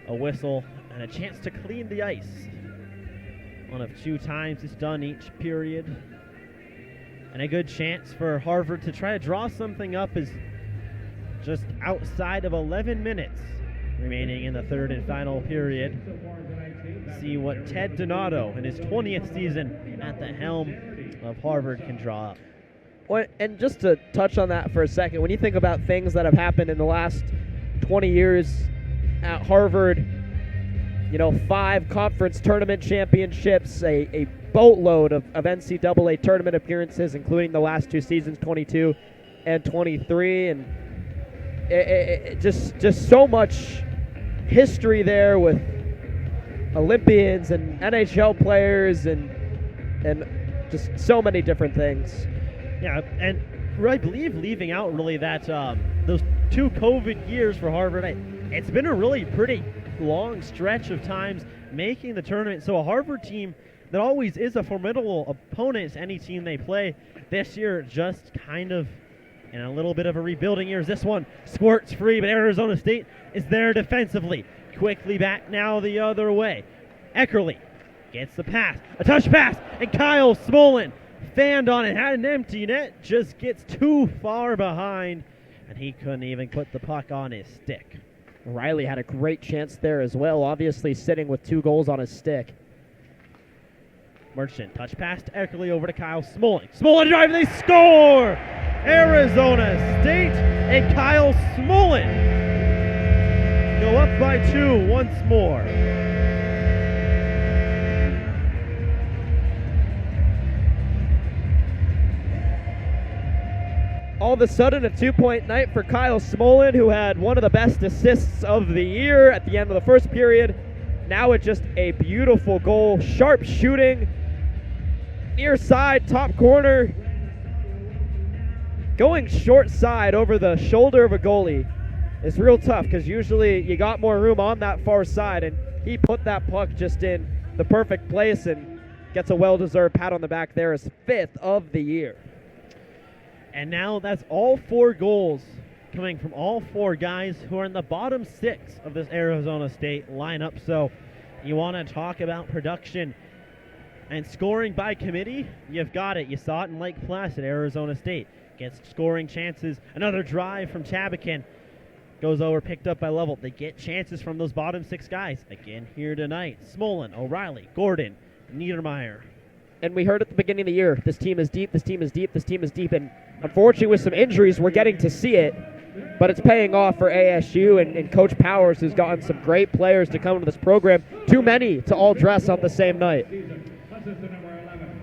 a whistle, and a chance to clean the ice. One of 2 times it's done each period. And a good chance for Harvard to try to draw something up is just outside of 11 minutes remaining in the third and final period. See what Ted Donato in his 20th season at the helm of Harvard can draw up. Well, and just to touch on that for a second, when you think about things that have happened in the last 20 years at Harvard, 5 conference tournament championships, a boatload of NCAA tournament appearances, including the last 2 seasons, 22 and 23, and it just so much history there with Olympians and NHL players and just so many different things. Yeah, and I believe leaving out really that those 2 COVID years for Harvard, it's been a really pretty long stretch of times making the tournament. So a Harvard team that always is a formidable opponent to any team they play, this year just kind of in a little bit of a rebuilding year. This one squirts free, but Arizona State is there defensively. Quickly back now the other way. Eckerly gets the pass, a touch pass, and Kyle Smolin fanned on it, had an empty net, just gets too far behind, and he couldn't even put the puck on his stick. Riley had a great chance there as well, obviously sitting with 2 goals on his stick. Merchant, touch pass to Eckerly over to Kyle Smolin. Smolin drive, they score! Arizona State and Kyle Smolin go up by 2 once more. All of a sudden, a 2-point night for Kyle Smolin, who had one of the best assists of the year at the end of the first period. Now it's just a beautiful goal, sharp shooting, near side, top corner, going short side over the shoulder of a goalie is real tough because usually you got more room on that far side, and he put that puck just in the perfect place and gets a well-deserved pat on the back there, his 5th of the year. And now that's all 4 goals coming from all 4 guys who are in the bottom 6 of this Arizona State lineup. So you want to talk about production and scoring by committee? You've got it. You saw it in Lake Placid. Arizona State gets scoring chances. Another drive from Chabakin goes over, picked up by Level. They get chances from those bottom 6 guys. Again here tonight. Smolin, O'Reilly, Gordon, Niedermeyer. And we heard at the beginning of the year, this team is deep, this team is deep, this team is deep. And unfortunately with some injuries, we're getting to see it. But it's paying off for ASU and Coach Powers, who's gotten some great players to come to this program. Too many to all dress on the same night.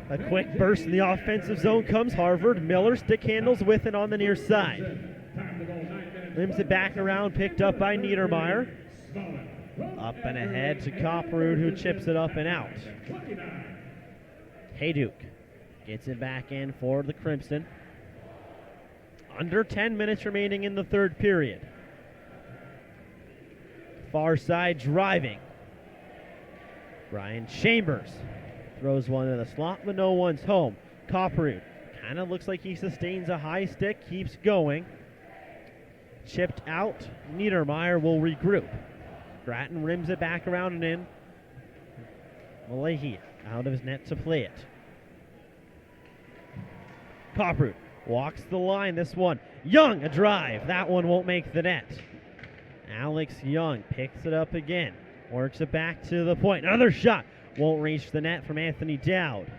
A quick burst in the offensive zone comes Harvard. Miller stick handles with it on the near side. Limbs it back around, picked up by Niedermeyer. Up and ahead to Copperwood, who chips it up and out. Hayduke gets it back in for the Crimson. Under 10 minutes remaining in the third period. Far side driving. Brian Chambers throws one in the slot, but no one's home. Copperwood kind of looks like he sustains a high stick, keeps going. Chipped out. Niedermeyer will regroup. Grattan rims it back around and in. Malahi out of his net to play it. Copperwood walks the line, this one. Young, a drive. That one won't make the net. Alex Young picks it up again. Works it back to the point. Another shot. Won't reach the net from Anthony Dowd.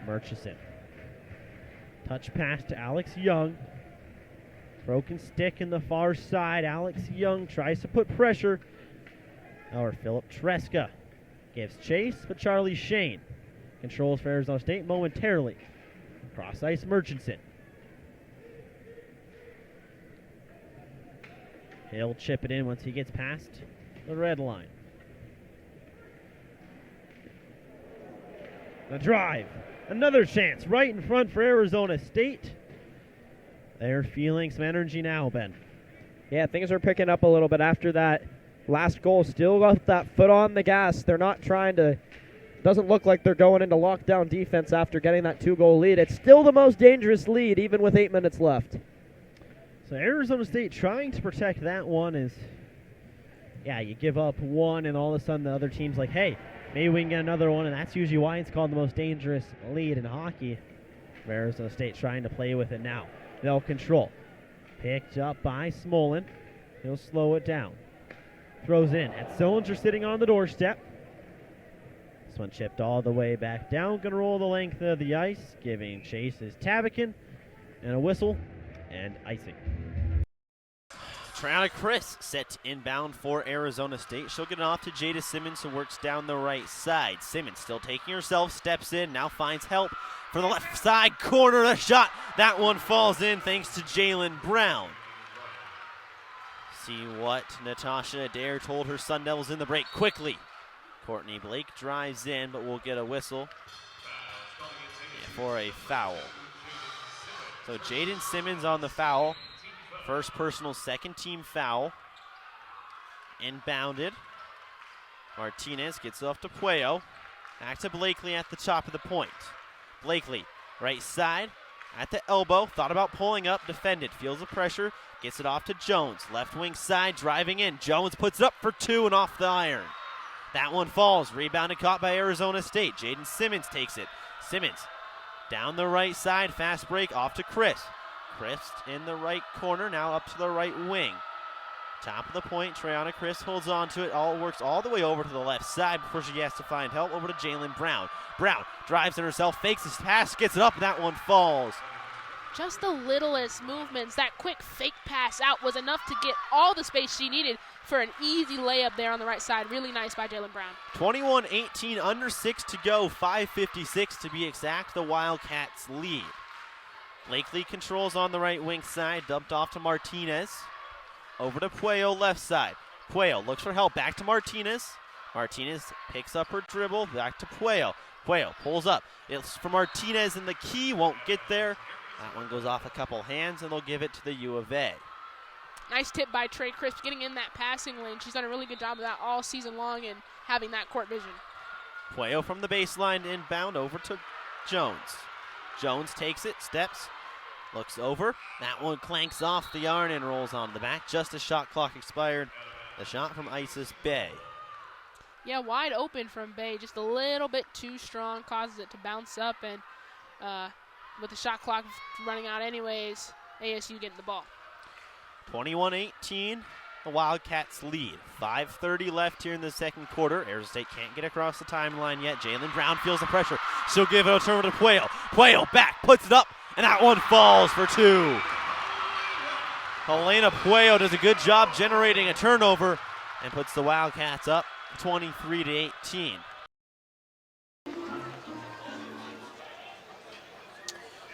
Murchison. Touch pass to Alex Young. Broken stick in the far side. Alex Young tries to put pressure. Or Philip Tresca gives chase, but Charlie Shane controls for Arizona State momentarily. Cross ice Murchison. He'll chip it in once he gets past the red line. The drive. Another chance right in front for Arizona State. They're feeling some energy now, Ben. Yeah, things are picking up a little bit after that last goal. Still got that foot on the gas. They're not trying to, doesn't look like they're going into lockdown defense after getting that 2-goal lead. It's still the most dangerous lead, even with 8 minutes left. So Arizona State trying to protect that one is, yeah, you give up one and all of a sudden the other team's like, hey, maybe we can get another one, and that's usually why it's called the most dangerous lead in hockey. Arizona State trying to play with it now. They'll control. Picked up by Smolin. He'll slow it down. Throws in. And Sillinger sitting on the doorstep. This one chipped all the way back down. Going to roll the length of the ice. Giving chase is Tabakin. And a whistle. And icing. Triana Chris set inbound for Arizona State. She'll get it off to Jada Simmons, who works down the right side. Simmons still taking herself, steps in, now finds help for the left side corner. The shot, that one falls in thanks to Jalen Brown. See what Natasha Adair told her Sun Devils in the break quickly. Courtney Blake drives in, but we'll get a whistle for a foul. So Jaden Simmons on the foul. First personal, second team foul. Inbounded. Martinez gets off to Puello. Back to Blakely at the top of the point. Blakely, right side, at the elbow. Thought about pulling up, defended. Feels the pressure, gets it off to Jones. Left wing side, driving in. Jones puts it up for two and off the iron. That one falls. Rebounded, caught by Arizona State. Jaden Simmons takes it. Simmons down the right side, fast break, off to Chris. Chris in the right corner, now up to the right wing. Top of the point, Triana Chris holds on to it, works all the way over to the left side before she has to find help over to Jalen Brown. Brown drives in herself, fakes his pass, gets it up, and that one falls. Just the littlest movements, that quick fake pass out was enough to get all the space she needed for an easy layup there on the right side. Really nice by Jalen Brown. 21-18, under 6 to go, 5:56 to be exact, the Wildcats lead. Blakely controls on the right wing side, dumped off to Martinez. Over to Puello, left side. Puello looks for help, back to Martinez. Martinez picks up her dribble, back to Puello. Puello pulls up. It's for Martinez in the key, won't get there. That one goes off a couple hands, and they'll give it to the U of A. Nice tip by Trey Crisp, getting in that passing lane. She's done a really good job of that all season long and having that court vision. Puello from the baseline inbound over to Jones. Jones takes it, steps, looks over. That one clanks off the yarn and rolls on the back just as shot clock expired. The shot from Isis Bay. Yeah, wide open from Bay, just a little bit too strong, causes it to bounce up, and with the shot clock running out anyways, ASU getting the ball. 21-18, the Wildcats lead. 5:30 left here in the second quarter. Arizona State can't get across the timeline yet. Jalen Brown feels the pressure. She'll give it a turn to Puello. Puello back, puts it up, and that one falls for two. Helena Puello does a good job generating a turnover and puts the Wildcats up 23-18.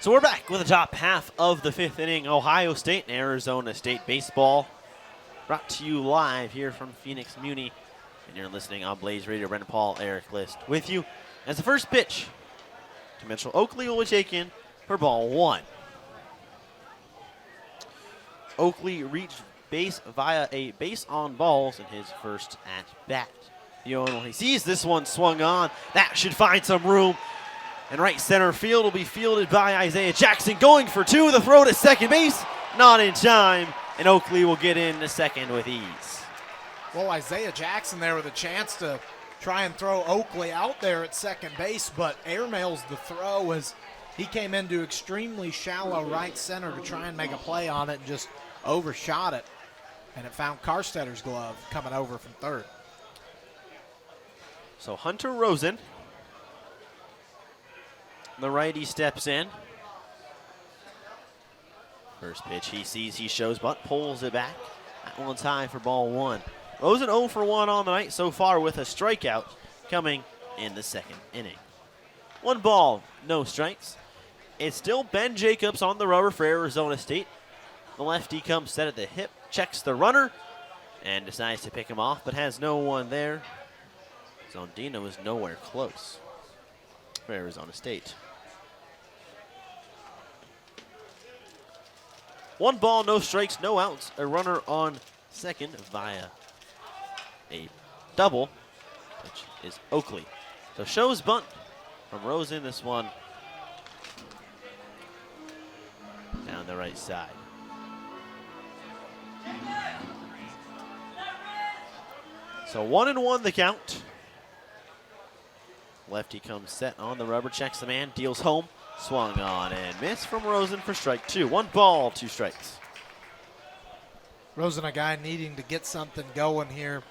So we're back with the top half of the fifth inning. Ohio State and Arizona State baseball. Brought to you live here from Phoenix Muni. And you're listening on Blaze Radio. Brendan Paul, Erik List with you. As the first pitch to Mitchell Oakley will be taken for ball one. Oakley reached base via a base on balls in his first at bat. He sees this one swung on. That should find some room. And right center field will be fielded by Isaiah Jackson, going for two. The throw to second base, not in time, and Oakley will get in to second with ease. Well, Isaiah Jackson there with a chance to try and throw Oakley out there at second base, but airmails the throw as he came into extremely shallow right center to try and make a play on it and just overshot it. And it found Karstetter's glove coming over from third. So Hunter Rosen, the righty, steps in. First pitch he sees, he shows, but pulls it back. That one's high for ball one. Rosen 0 for 1 on the night so far with a strikeout coming in the second inning. 1 ball, no strikes. It's still Ben Jacobs on the rubber for Arizona State. The lefty comes set at the hip, checks the runner, and decides to pick him off, but has no one there. Zondino is nowhere close for Arizona State. 1 ball, no strikes, no outs. A runner on second via a double, which is Oakley. So shows bunt from Rosen. This one down the right side. So 1-1 the count. Lefty comes set on the rubber, checks the man, deals home. Swung on and missed from Rosen for strike 2. 1 ball, 2 strikes. Rosen, a guy needing to get something going here.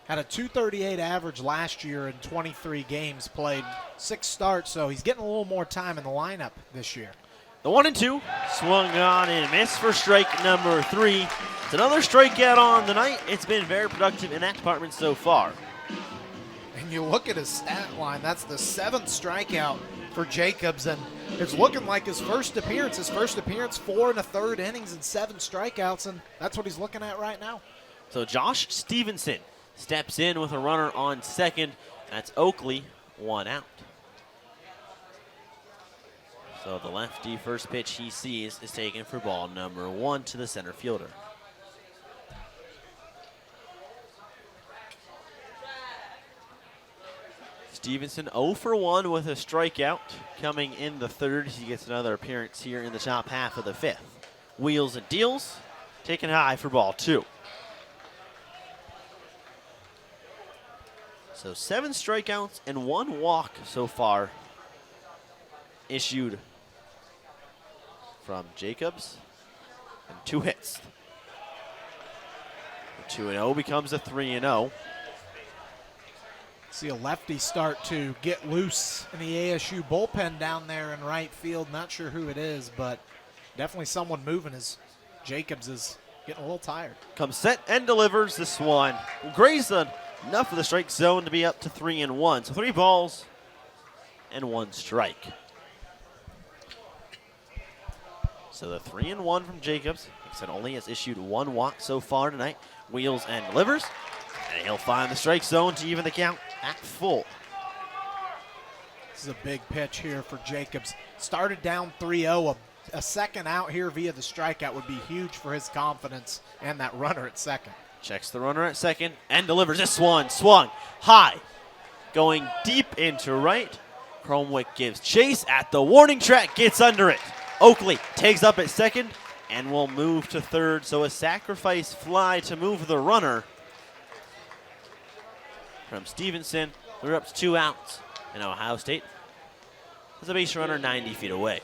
Had a .238 average last year in 23 games played, 6 starts, so he's getting a little more time in the lineup this year. The 1-2, swung on and missed for strike number 3. It's another strikeout on the night. It's been very productive in that department so far. And you look at his stat line, that's the 7th strikeout for Jacobs, and it's looking like his first appearance. 4 1/3 innings and 7 strikeouts, and that's what he's looking at right now. So Josh Stevenson steps in with a runner on second. That's Oakley, 1 out. So the lefty first pitch he sees is taken for ball number 1 to the center fielder. Stevenson 0 for 1 with a strikeout. Coming in the 3rd, he gets another appearance here in the top half of the 5th. Wheels and deals, taken high for ball 2. So 7 strikeouts and 1 walk so far issued from Jacobs, and 2 hits. The 2-0 becomes a 3-0. See a lefty start to get loose in the ASU bullpen down there in right field. Not sure who it is, but definitely someone moving as Jacobs is getting a little tired. Comes set and delivers this one. Grazed enough of the strike zone to be up to 3-1. So 3 balls and 1 strike. So the 3-1 from Jacobs. Like I said, only has issued 1 walk so far tonight. Wheels and delivers. And he'll find the strike zone to even the count at full. This is a big pitch here for Jacobs. Started down 3-0. A second out here via the strikeout would be huge for his confidence and that runner at second. Checks the runner at second and delivers. This one swung high. Going deep into right. Cromwick gives chase at the warning track. Gets under it. Oakley takes up at second and will move to 3rd. So a sacrifice fly to move the runner from Stevenson. We're up to 2 outs, and Ohio State has a base runner 90 feet away.